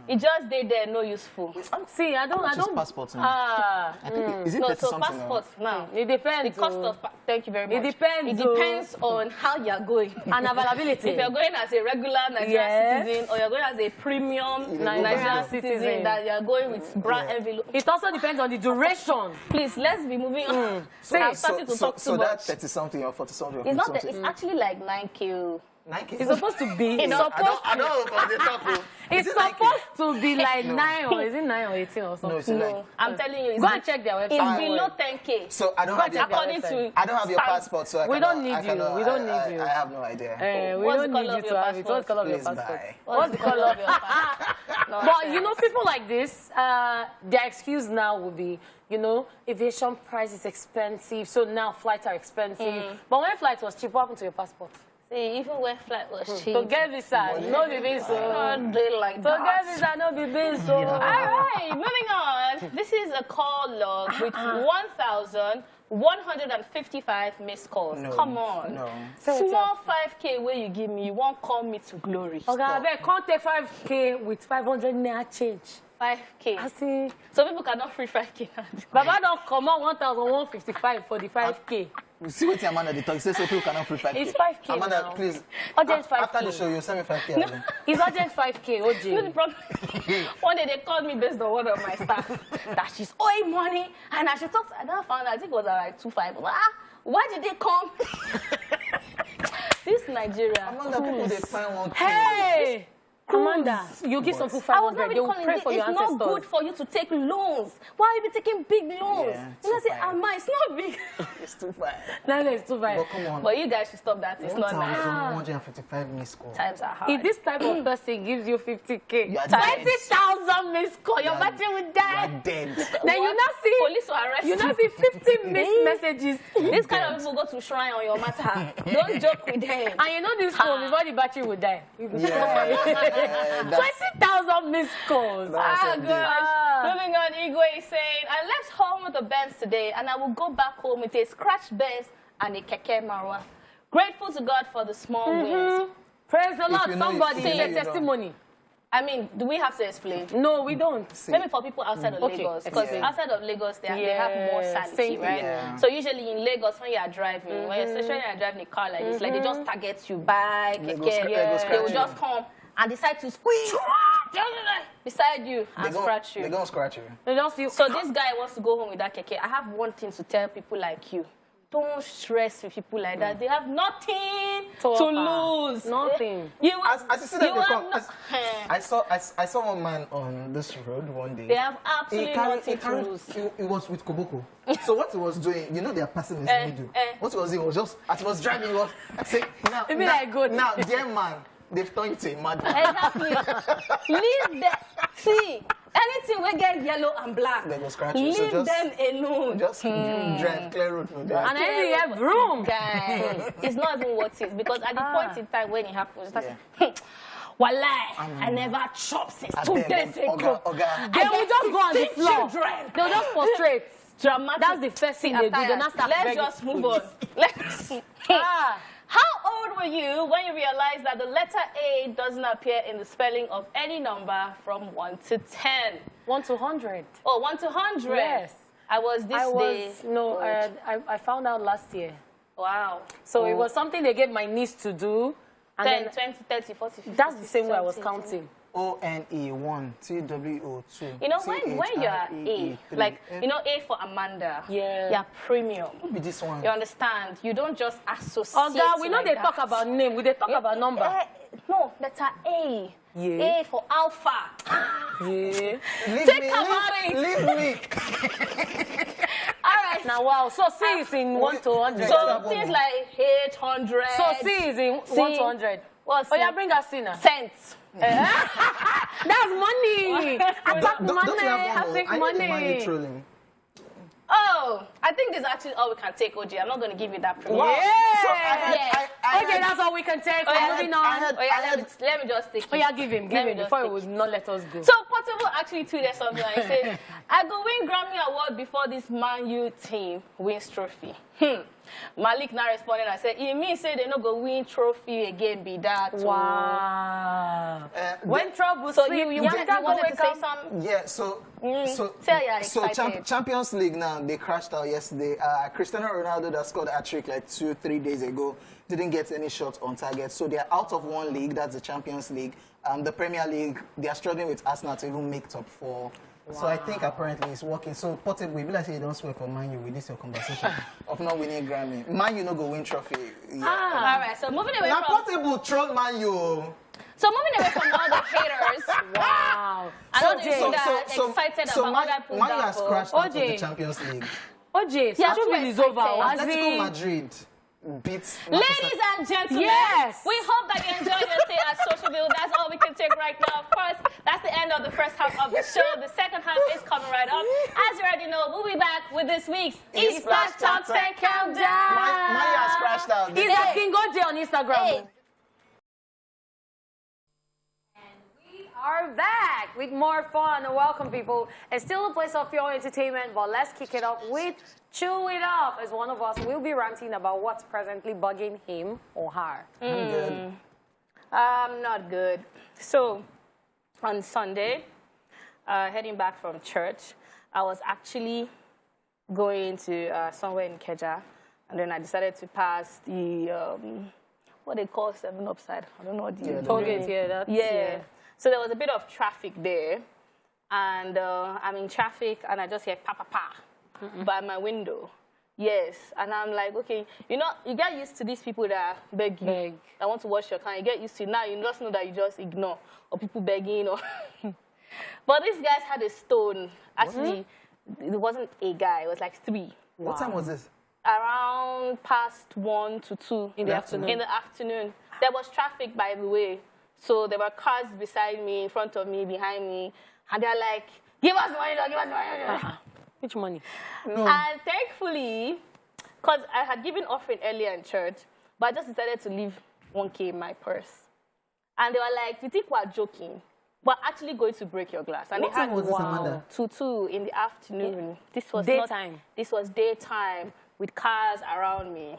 It just there, no useful. See, I don't. Passport? Ah, I think is it No, 30 so something? passport now. it depends. The cost of thank you very much. It depends, It depends on how you're going. And availability. If you're going as a regular Nigerian Yes. citizen, or you're going as a premium Nigerian Nigerian citizen. citizen, that you're going with brown envelope. It also depends on the duration. Please, let's be moving on. Say, I'm starting to talk too So much. that 30 something or 40 something or It's 50 not that, something. it's actually like 9K. It's supposed to be. It's I supposed don't know about the top. It's supposed to be like 9 or is it 9 or 18 or something? No, it's like. No, I'm telling you, it's, Go and check their it's website. below 10K. So I don't have your According passport. to I don't have your passport, so I We cannot, don't need I you. cannot- We don't need you. I have no idea. We What's don't the need colour you of to your have it. What's the color of your Please passport? buy. What's the color of your passport? But you know, people like this, their excuse now would be, you know, aviation price is expensive, so now flights are expensive. But when flight was cheap, what happened to your passport? See, even when flight was cheap. So get visa, no be this. Don't do it like So that. get visa, no be this. All right, moving on. This is a call log with 1,155 missed calls. No, Come on. no. Small 5K where you give me, you won't call me to glory. Okay, I beg, can't take 5K with 500 naira change. 5K. I see. So people cannot free 5K now. Baba don't come out 1,155 for the 5K. You see what Amanda did talk. He says so people cannot free 5K. It's 5K Amanda, now. please. Urgent 5K. After the show, you send me 5K. Alvin. It's urgent 5K, You know OJ. the problem? One day they called me based on one of my staff that she's owing money, and I should talk to her. And I found out, I think it was like 2.5. Why did they come? This Nigeria. Amanda, people they find one. Hey! Amanda, you give some people I was not 500, they really will calling pray it. for your It's ancestors. not good for you to take loans. Why are you be taking big loans? Yeah, You know, too say, fine. Amma, it's not big. It's too far. No, it's too bad. But come on. But you guys should stop that. It's not nice. 1,155 missed calls. Times are hard. If this type of person gives you 50K, You are dead. 20,000 missed call, your battery will You die. are dead. Then you not see, Police will arrest you not see 50 missed messages. This kind of people go to shrine on your matter. Don't joke with them. And you know this phone, before the battery will die. Yeah. 20,000 missed calls. That's Ah, indeed. gosh. Moving on, Igwe is saying, I left home with a Benz today, and I will go back home with a scratch Benz and a Keke Marwa. Grateful to God for the small wins. Praise the Lord, you know, somebody you know say you don't. testimony. I mean, do we have to explain? No, we don't. Maybe for people outside of Lagos, because outside of Lagos, they have more sanity, right? Yeah. So usually in Lagos, when you are driving, especially when you are driving a car like this, like they just target you, bike, they will just come and decide to squeeze beside you and scratch you. They're going to scratch you. They just feel. So this guy wants to go home with that keke. I have one thing to tell people like you. Don't stress with people like that. They have nothing to lose. Nothing. As you see them, I saw one man on this road one day. They have absolutely nothing to lose. He was with Koboko. So what he was doing, you know, they are passing in the middle. What he was doing was just, as he was driving, he was saying, now, dear man, they've turned you to a madman. Exactly. Leave them. See, anything we get yellow and black, they go scratch you. leave them alone. Just drive clear road. And then you have room. Guys, it's not even worth it, because at the point in time when it happens, Wallahi, I never chopped since 2 days ago. They will just go on the floor. They'll just prostrate. Dramatic. That's the first thing they do. They not start Let's just move on. How old were you when you realized that the letter A doesn't appear in the spelling of any number from 1 to 10? 1 to 100. Oh, 1 to 100? Yes. I found out last year. Wow. So it was something they gave my niece to do. And 10, 20, 30, 40, 50. That's the same way I was counting. ONE 1 TWO 2. You know, when you're A, like, you know, A for Amanda, you're premium. What be this one? You understand? You don't just associate. Oh, God, we know they talk about name, we they talk about number. No, letter A. Yeah. A for Alpha. Yeah. Leave me. All right. Now, wow. So C is in 1 to 100. So things like 800. So C is in 1 to 100. What's yeah, bring us in. Cents. That's money. I got money. I think money. Trolling. Oh, I think this is actually all we can take, OJ. I'm not going to give you that privilege. Wow. Yeah. Okay, that's all we can take. Moving on. Let me just take it. Oh, yeah, give him before he would not let us go. So Portable actually tweeted something and he said, I go win Grammy Award before this Man U team wins trophy. Malik now responded and said, it means say they not go win trophy again, be that. Wow. When trouble so you wanted to say something? Yeah, so Champions League now, they crashed out yesterday. Cristiano Ronaldo that scored a hat-trick like 2-3 days ago didn't get any shots on target. So they're out of one league, that's the Champions League. The Premier League, they are struggling with Arsenal to even make top 4. Wow. So I think apparently it's working. So Portable, we be like say you don't swear for Man U with this your conversation of not winning Grammy. Man U no go win trophy. Yeah. All right, so moving away now from... Portable troll Man U. So moving away from all the haters. Wow. I don't think that excited about all that Man U has crashed out of the Champions League. OJ, Central is over. Atletico Madrid beats Ladies and gentlemen, we hope that you enjoyed your stay at Socialville. That's all we can take right now. Of course, that's the end of the first half of the show. The second half is coming right up. As you already know, we'll be back with this week's East-Splash Top 10 Countdown. Man U has crashed out. He's asking OJ on Instagram. Are back with more fun. Welcome, people. It's still a place of pure entertainment, but let's kick it off with Chew It Off, as one of us will be ranting about what's presently bugging him or her. I'm good. I'm not good. So, on Sunday, heading back from church, I was actually going to somewhere in Keja, and then I decided to pass the, what they call 7 Upside. I don't know what the... Yeah. So there was a bit of traffic there, and I'm in traffic, and I just hear pa pa pa by my window. Yes, and I'm like, okay, you know, you get used to these people that beg you, that want to wash your car. You get used to it. Now you just know that you just ignore, or people begging, or... But these guys had a stone. Actually, it wasn't a guy. It was like 3. Wow. What time was this? Around past 1 to 2 in the afternoon. In the afternoon. There was traffic, by the way. So there were cars beside me, in front of me, behind me, and they're like, give us money, give us money. Which money? No. And thankfully, because I had given offering earlier in church, but I just decided to leave 1K in my purse. And they were like, you think we're joking? We're actually going to break your glass. And what time was this, Amanda? 2 in the afternoon. This was daytime. This was daytime, with cars around me.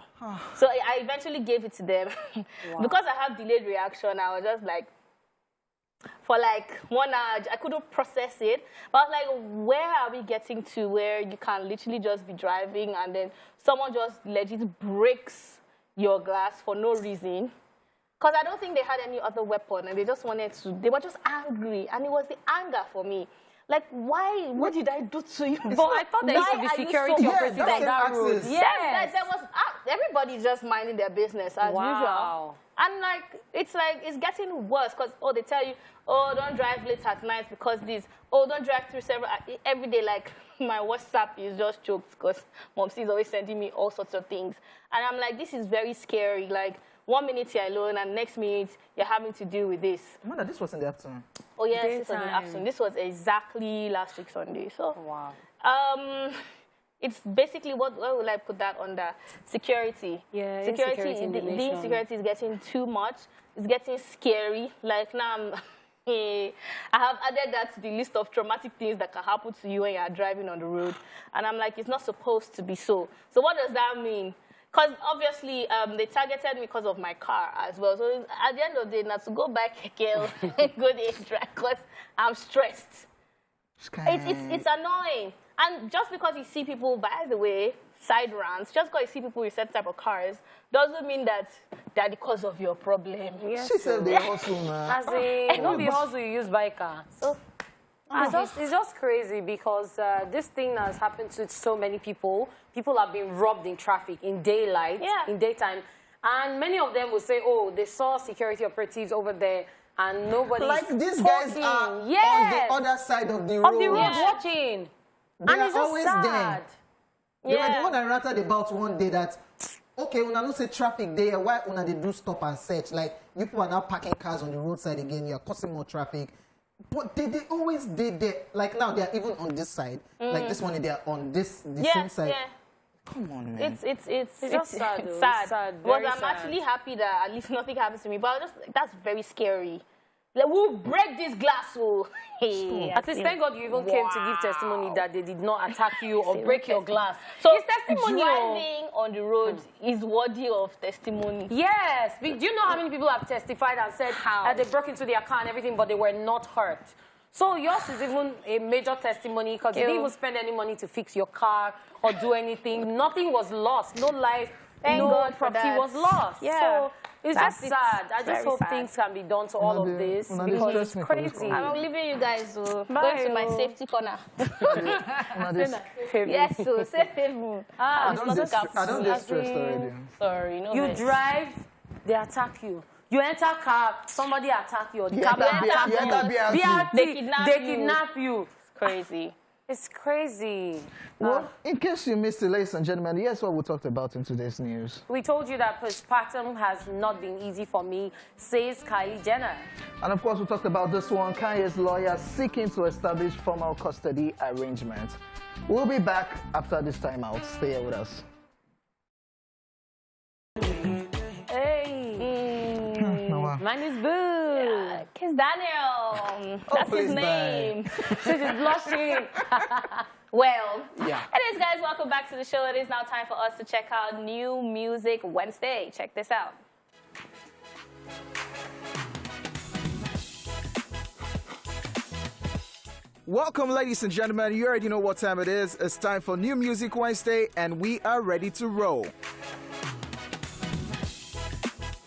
So I eventually gave it to them. Because I have delayed reaction, I was just like, for like 1 hour. I couldn't process it. But I was like, where are we getting to where you can literally just be driving and then someone just legit breaks your glass for no reason? Because I don't think they had any other weapon and they just wanted to, they were just angry. And it was the anger for me. Like, why? What did I do to you? But I thought there used to be security operatives on that road. Yes. There was, everybody just minding their business as usual. And it's getting worse because, they tell you, don't drive late at night because this. Don't drive through every day. Like, my WhatsApp is just choked because Mom is always sending me all sorts of things. And I'm like, this is very scary. Like, 1 minute you're alone and next minute you're having to deal with this. Amanda, this was in the afternoon. Oh, yes, this was in the afternoon. This was exactly last week Sunday. So, wow. It's basically, what would I put that under? Security. Yeah, security is getting too much. It's getting scary. Like now, I have added that to the list of traumatic things that can happen to you when you're driving on the road. And I'm like, it's not supposed to be so. So what does that mean? Because obviously, they targeted me because of my car as well. So at the end of the day, not to go back again and go there drive because I'm stressed. It's annoying. And just because you see people, by the way, side rants, just because you see people with certain type of cars, doesn't mean that they're the cause of your problem. Yes, she said they hustle, man. As in, don't be hustle, you use biker. So, it's just crazy because this thing has happened to so many people. People have been robbed in traffic, in daylight, in daytime. And many of them will say, they saw security operatives over there and nobody. Like these guys are on the other side of the road. Watching. They and are it's just always sad. there. They were the one I ranted about one day that, una don't say traffic there, why una they do stop and search? Like, you people are now parking cars on the roadside again, you're causing more traffic. But they always did there. Like now, they are even on this side. Like this one, they are on the same side. Yeah. Come on, man. It's just sad. It's sad. Very I'm actually happy that at least nothing happens to me. But that's very scary. Like, we'll break this glass. At least thank God you even came to give testimony that they did not attack you or break your glass. So it's testimony. Driving on the road is worthy of testimony. Yes. Do you know how many people have testified and said that they broke into their car and everything, but they were not hurt? So yours is even a major testimony because you didn't even spend any money to fix your car or do anything. Nothing was lost. No life, no property was lost. Yeah. So it's just sad. I just hope things can be done to all of this because it's crazy. I'm leaving you guys to go to my safety corner. Yes, so safe haven. I don't get stressed already. Sorry, no. You drive, they attack you. You enter car, somebody attack you. Or the cab attack you. They kidnap you. It's crazy. It's crazy. Well, in case you missed it, ladies and gentlemen, here's what we talked about in today's news. We told you that postpartum has not been easy for me, says Kylie Jenner. And of course, we talked about this one, Kanye's lawyer seeking to establish formal custody arrangement. We'll be back after this time out. Stay here with us. Mine is Boo. Yeah, Kiss Daniel. That's his name. She's blushing. Well, anyways, guys, welcome back to the show. It is now time for us to check out New Music Wednesday. Check this out. Welcome, ladies and gentlemen. You already know what time it is. It's time for New Music Wednesday, and we are ready to roll.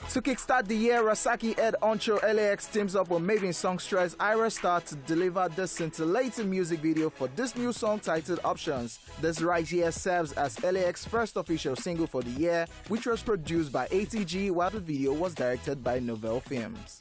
To kickstart the year, Rasaki Ed Oncho LAX teams up with Maven songstress Ira Star to deliver the scintillating music video for this new song titled Options. This right here serves as LAX's first official single for the year, which was produced by ATG while the video was directed by Novel Films.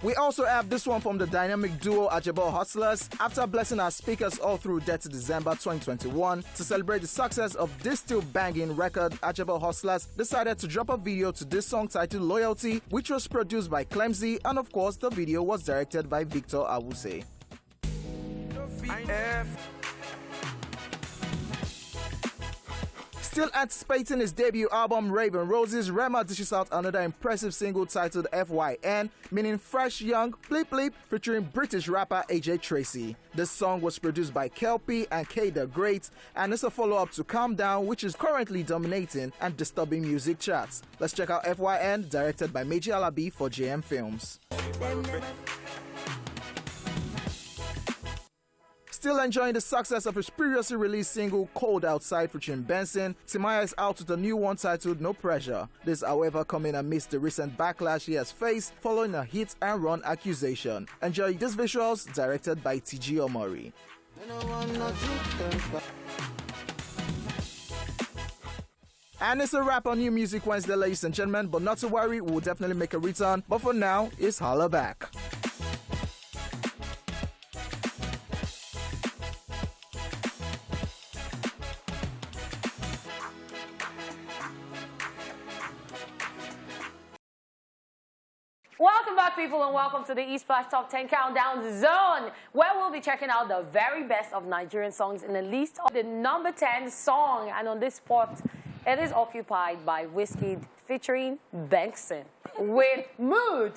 We also have this one from the dynamic duo Ajabo Hustlers. After blessing our speakers all through Dirty December 2021, to celebrate the success of this still banging record, Ajabo Hustlers decided to drop a video to this song titled Loyalty, which was produced by Clemsy, and of course the video was directed by Victor Awuse. Still anticipating his debut album Raven Roses, Rema dishes out another impressive single titled FYN, meaning Fresh Young Bleep Bleep, featuring British rapper AJ Tracy. This song was produced by Kelpie and K the Great, and is a follow-up to Calm Down, which is currently dominating and disturbing music charts. Let's check out FYN, directed by Meji Alabi for JM Films. Still enjoying the success of his previously released single Cold Outside featuring Benson, Timaya is out with a new one titled No Pressure. This, however, coming amidst the recent backlash he has faced following a hit and run accusation. Enjoy these visuals, directed by TG Omori. And it's a wrap on New Music Wednesday, ladies and gentlemen, but not to worry, we'll definitely make a return. But for now, it's holla back. Welcome back, people, and welcome to the East Splash Top 10 Countdown Zone, where we'll be checking out the very best of Nigerian songs in the list of the number 10 song. And on this spot, it is occupied by Wizkid featuring Benson with Mood.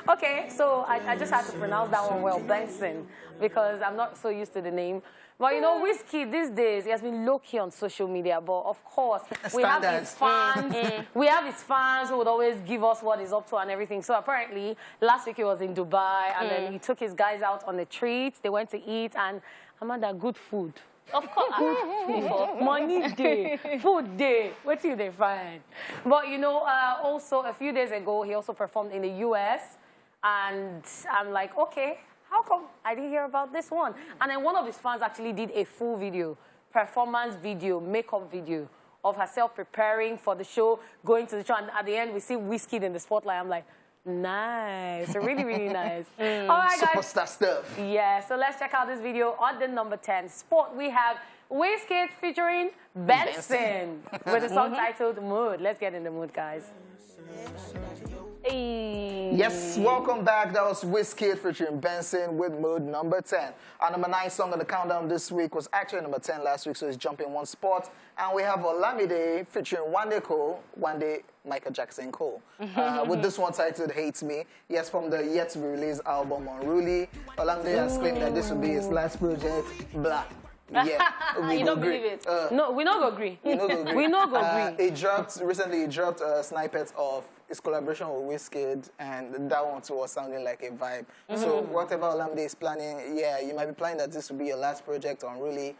Okay, so I just had to pronounce that one well, Benson, because I'm not so used to the name. But you know, Wizkid these days, he has been low-key on social media, but of course, we have his fans. We have his fans who would always give us what he's up to and everything. So apparently, last week he was in Dubai, and then he took his guys out on a treat. They went to eat, and Amanda, good food. Of course, good food. Money day, food day. What do they find? But you know, also a few days ago, he also performed in the US, and I'm like, okay, how come I didn't hear about this one? And then one of his fans actually did a full video, performance video, makeup video of herself preparing for the show, going to the show, and at the end we see Wizkid in the spotlight. I'm like, nice, really, really nice. All right, guys. Superstar stuff. Yeah, so let's check out this video on the number 10 spot. We have Wizkid featuring Benson with a song titled Mood. Let's get in the mood, guys. Hey. Yes, welcome back. That was Wizkid featuring Benson with Mood, number 10. Our number 9 song on the countdown this week was actually number 10 last week, so it's jumping one spot. And we have Olamide featuring Wande Cole, Wande Michael Jackson Cole, with this one titled Hate Me. Yes, from the yet-to-be-released album Unruly. Olamide has claimed that this will be his last project, blah. Yeah, you don't believe it? No, we not go agree. We not go agree. We not go agree. Recently he dropped snippets of his collaboration with Wizkid, and that one too was sounding like a vibe. So whatever Olamide is planning, yeah, you might be planning that this will be your last project on Really.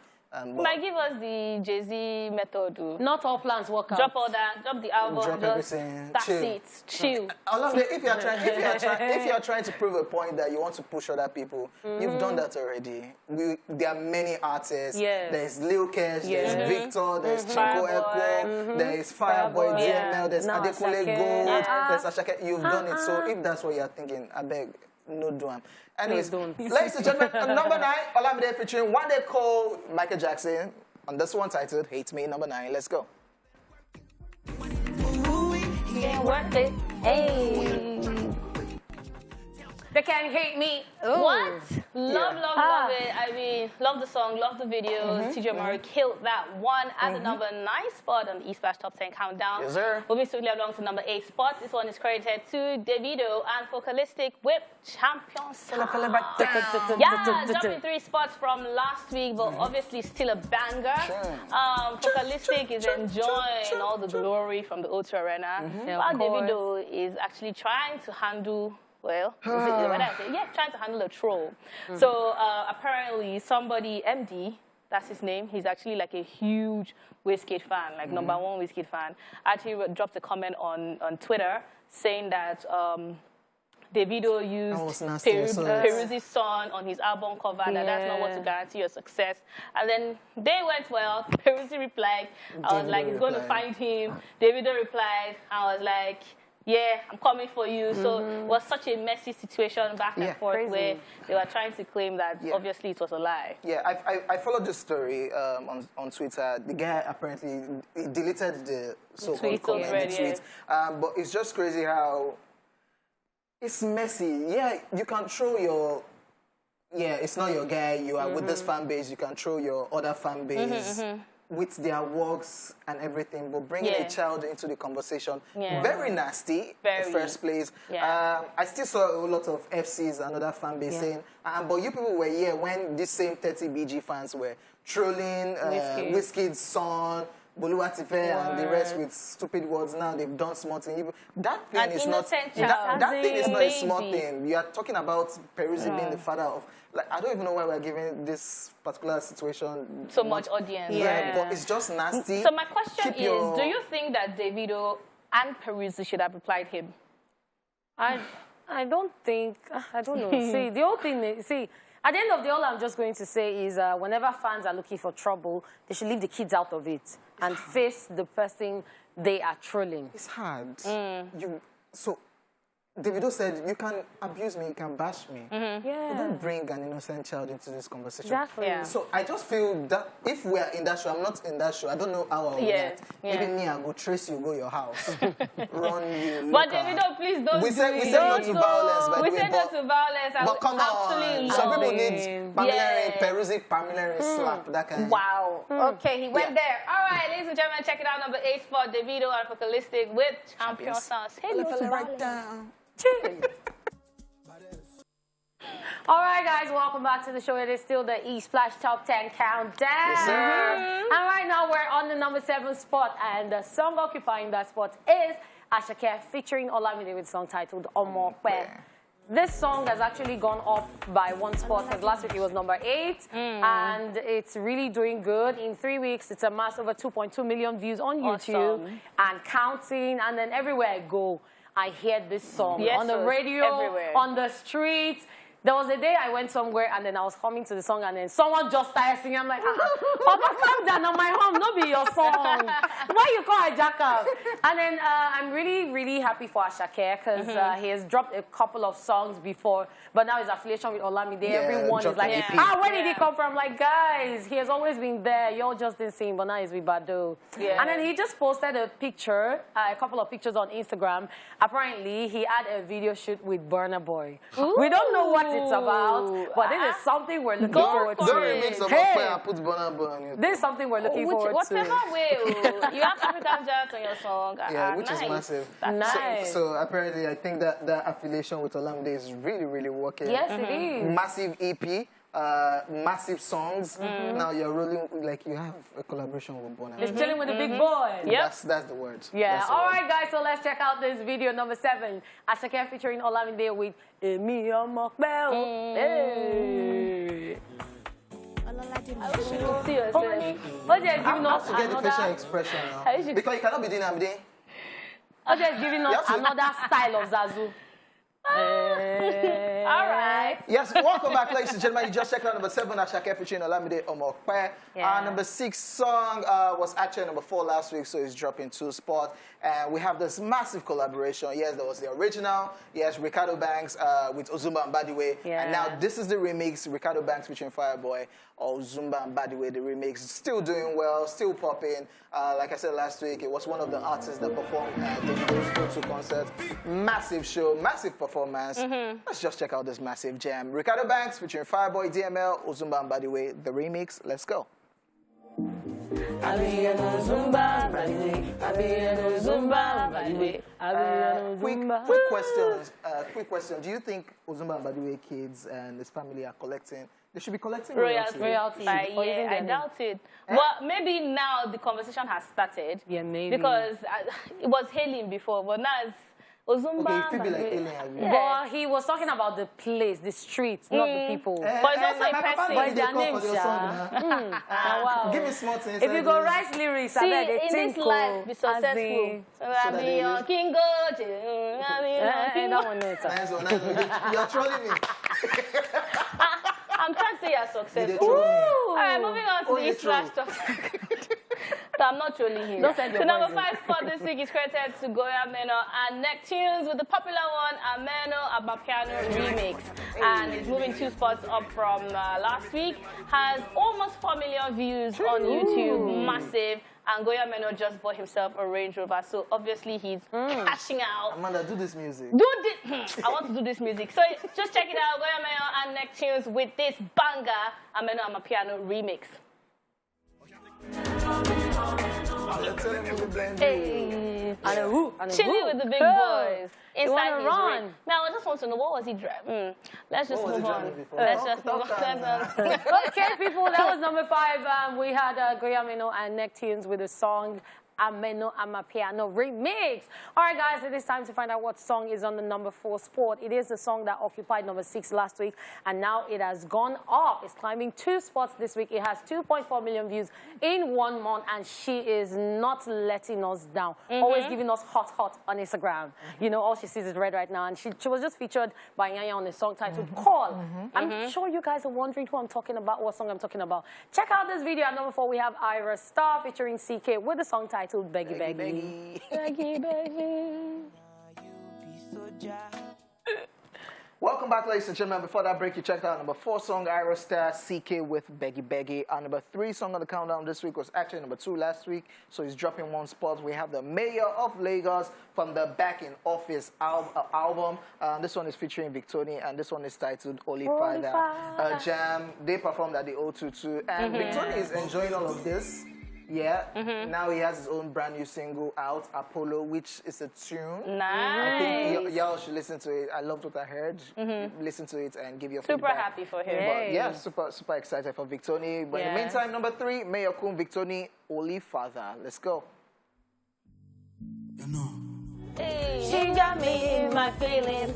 Might give us the Jay-Z method. Not all plans work out. Drop all that, drop the album, drop just everything, that's chill. it, chill. Olamide, if you're trying to prove a point that you want to push other people, you've done that already. There are many artists. Yes. There's Lil Kesh, there's Victor, there's Chico Echo, there's Fireboy DML, there's Adekunle Gold, there's Ashake. You've done it. So if that's what you're thinking, I beg, no do them. Anyways, ladies and gentlemen, number 9, Olamide featuring Wande Cole, Michael Jackson, on this one titled Hate Me, number 9. Let's go. Can't work it. Hey. They can't hate me. What? Love it. I mean, love the song, love the video. TJ Murray killed that one at the number 9 spot on the East Splash Top 10 Countdown. Yes, sir. Moving swiftly along to number 8 spot. This one is credited to Davido and Focalistic with Champion Sound. Yeah, jumping 3 spots from last week, but obviously still a banger. Focalistic is enjoying all the glory from the O2 Arena, while Davido is actually trying to handle trying to handle a troll. So apparently somebody, MD, that's his name, he's actually like a huge Wizkid fan, like number 1 Wizkid fan, actually dropped a comment on Twitter saying that Davido used Peruzzi's son on his album cover, that's not what to guarantee your success. And then they went well. Peruzzi replied, I was like, he's going to find him. Davido replied, I was like, yeah, I'm coming for you. So it was such a messy situation back and forth where they were trying to claim that obviously it was a lie. Yeah, I followed this story on Twitter. The guy apparently deleted the so-called comment in the tweet. But it's just crazy how it's messy. Yeah, you can throw your... Yeah, it's not your guy. You are with this fan base. You can throw your other fan base. with their works and everything, but bringing a child into the conversation, very nasty in the first place. I still saw a lot of FCs and other fan base saying, but you people were here when these same 30 BG fans were trolling Wizkid's son, Boluwatife and the rest with stupid words. Now they've done small things. That thing is not that thing is not a small thing. You are talking about Peruzzi being the father of. Like, I don't even know why we're giving this particular situation so much audience. But it's just nasty. So my question is, do you think that Davido and Peruzzi should have replied him? I don't think, I don't know. See, the whole thing is, at the end of the all I'm just going to say is whenever fans are looking for trouble, they should leave the kids out of it and face the person they are trolling. It's hard. So Davido said, you can abuse me, you can bash me. You don't bring an innocent child into this conversation. Exactly. So I just feel that if we are in that show, I'm not in that show, I don't know how I will react. Maybe me, I'll go trace you, go your house, run you. But Davido, please don't we said no to violence, by the way. We said no to violence. But come on, some people need Pamela slap, that kind of. Wow. Okay, he went there. All right, ladies and gentlemen, check it out. Number 8 spot, Davido and Apocalyptic with Champion Sounds. Hey, no to violence. All right, guys, welcome back to the show. It is still the E-Splash Top 10 Countdown. Yes, sir. And right now, we're on the number 7 spot, and the song occupying that spot is Asake featuring Olamide with a song titled Omo Pe. This song has actually gone up by 1 spot, because last week it was number 8, and it's really doing good. In 3 weeks, it's amassed over 2.2 million views on YouTube and counting, and then everywhere I go, I hear this song on the radio, everywhere. On the streets. There was a day I went somewhere and then I was humming to the song and then someone just started singing. I'm like, Papa, calm down on my hum, not be your song. Why you call a jackass? And then I'm really, really happy for Asake because he has dropped a couple of songs before, but now his affiliation with Olamide, everyone is like, where did he come from? Like, guys, he has always been there. Y'all just didn't see him, but now he's with Bado. And then he just posted a picture, a couple of pictures on Instagram. Apparently, he had a video shoot with Burna Boy. We don't know what it's about, but this is something we're looking forward to. Don't remix of and put Burna Boy on it. This is something we're looking forward to. Whatever way, you have African jazz on your song. Yeah, which is massive. Nice. So apparently, I think that affiliation with Olamide is really, really working. Yes, it is. Massive EP. Massive songs. Now you're rolling, like you have a collaboration with Burna. He's chilling with the big boy. That's the word. Yeah. All right, guys. So let's check out this video, number 7. Asake featuring Olamide with Emi Omokbel. Hey. I wish you could see yourself. Oje is giving us to get the facial another. expression now. Because you cannot be doing Amide. Oje is giving us another style of Zazu. All right. Yes, welcome back, ladies and gentlemen. You just checked out number 7, Asake featuring Olamide Omo Pe. Number 6 song was actually number 4 last week, so it's dropping 2 spots. And we have this massive collaboration. Yes, there was the original. Yes, Ricardo Banks with Ozumba and Badiwe. And now this is the remix, Ricardo Banks featuring Fireboy, Ozumba and Badiwe, the remix. Still doing well, still popping. Like I said last week, it was one of the artists that performed at Davido's Go2 concert. Massive show, massive performance. Let's just check out this massive jam. Ricardo Banks featuring Fireboy, DML, Ozumba and Badiwe, the remix. Let's go. Quick question. Do you think Ozumba and Badiwe kids and his family are collecting? They should be collecting royalty. I doubt it. But maybe now the conversation has started. Yeah, maybe. Because it was hailing before, but now it's Ozumba. Okay, it could be like alien. But he was talking about the place, the streets, not the people. But it's also a person. But their names, wow. Give me small things. If you go write lyrics, see, in this life, be successful. I be your king, You're trolling me. I'm trying to say you're successful. All right, moving on to the E-Splash Top. So I'm not trolling him. So number 5 spot this week is credited to Goya Meno and Neptunes with the popular one, Ameno Abapiano remix. And it's moving 2 spots up from last week. Has almost 4 million views on YouTube. Massive. And Goya Meno just bought himself a Range Rover, so obviously he's cashing out. Amanda, do this music. Do this. I want to do this music. So just check it out, Goya Meno and Neptunes with this banger, Ameno Amapiano remix. You're telling me to blend you. Hey. Chilling with the big boys. You Inside wanna his run? ring. Now, I just want to know, what was he driving? Let's just What was move he on. driving before? Let's just move on. Okay, people, that was number 5. We had Goyamino and Neptunes with the song Ameno Amapiano remix. All right, guys, it is time to find out what song is on the number 4 spot. It is the song that occupied number 6 last week, and now it has gone up. It's climbing 2 spots this week. It has 2.4 million views in 1 month, and she is not letting us down. Always giving us hot on Instagram. You know, all she sees is red right now, and she was just featured by Yanya on a song titled Call. I'm sure you guys are wondering who I'm talking about, what song I'm talking about. Check out this video. At number 4, we have Ira Star featuring CK with the song titled Beggy Beggy. Beggy Beggy. Welcome back, ladies and gentlemen. Before that break, you checked out number 4 song, Ira Star, CK with Beggy Beggy. Our number 3 song on the countdown this week was actually number 2 last week, so he's dropping 1 spot. We have the Mayor of Lagos from the Back in Office album. This one is featuring Victoni, and this one is titled Holy Father. Jam. They performed at the O22, and Victoni is enjoying all of this. Yeah, now he has his own brand new single out, Apollo, which is a tune. Nice. I think y'all should listen to it. I loved what I heard. Listen to it and give your feedback. Super happy for him. But yeah, super excited for Victoni. But in the meantime, number 3, Mayor Kun, Victoni, Holy Father. Let's go. She got me in my feelings.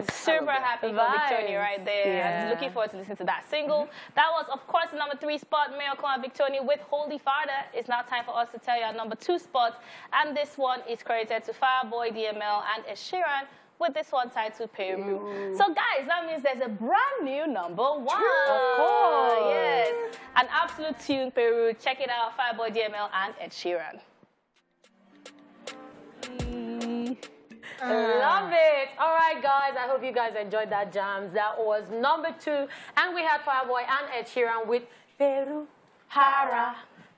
Super happy for Victoni right there. I'm looking forward to listening to that single. That was, of course, the number 3 spot, Mayor and Victoni with Holy Father. It's now time for us to tell you our number 2 spot, and this one is credited to Fireboy, DML, and Ed Sheeran with this one titled Peru. So, guys, that means there's a brand new number 1. Of course. Yes. An absolute tune, Peru. Check it out, Fireboy, DML, and Ed Sheeran. Love it. All right, guys. I hope you guys enjoyed that jams. That was number 2. And we had Fireboy and Ed Sheeran with Peru, Hara,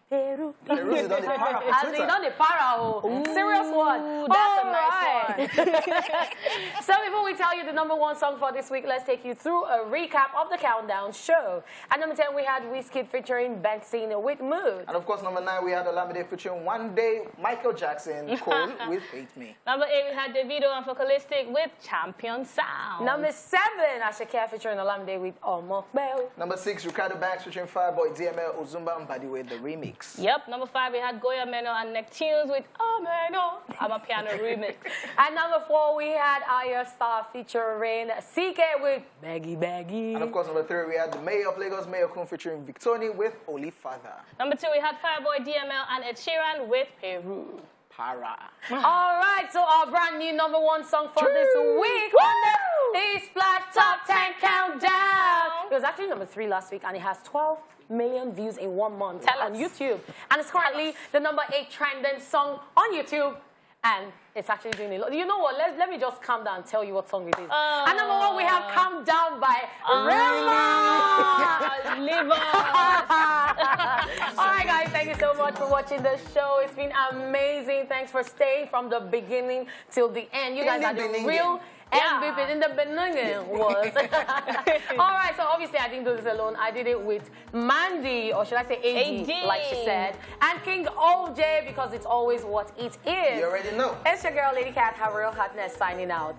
Peru. Peru is on the para for As Twitter. in on the para. Serious one. That's a nice one. So before we tell you the number 1 song for this week, let's take you through a recap of the Countdown show. At number 10, we had Wizkid featuring Benzino with Mood. And of course, number 9, we had Olamide featuring One Day, Michael Jackson, Cole with Hate Me. Number 8, we had Davido and Focalistic with Champion Sound. Number 7, Ashake featuring Olamide with Omokbel. Number 6, Ricardo Banks featuring Fireboy, DML, Ozumba, and Badiwe, the remix. Yep, number 5, we had Goya Meno and Neptunes with Ameno Amapiano remix. At number 4, we had Aya Star featuring CK with Beggy Beggy. And of course, number 3, we had the Mayor of Lagos, Mayor Kun featuring Victoni with Holy Father. Number 2, we had Fireboy, DML, and Ed Sheeran with Peru. Para. All right, so our brand new number 1 song for this week on the E-Splash Top 10 Countdown. It was actually number 3 last week, and it has 12 million views in 1 month on YouTube. And it's currently the number 8 trending song on YouTube. And it's actually doing a lot. You know what? Let me just calm down and tell you what song it is. And number 1, we have Calm Down by Rema. Live All right, guys, thank you so much for watching the show. It's been amazing. Thanks for staying from the beginning till the end. You guys are the real MVP in the beginning was. All right, so obviously I didn't do this alone. I did it with Mandy, or should I say AD, like she said, and King OJ, because it's always what it is. You already know. It's your girl, Lady Cat, have real hotness, signing out.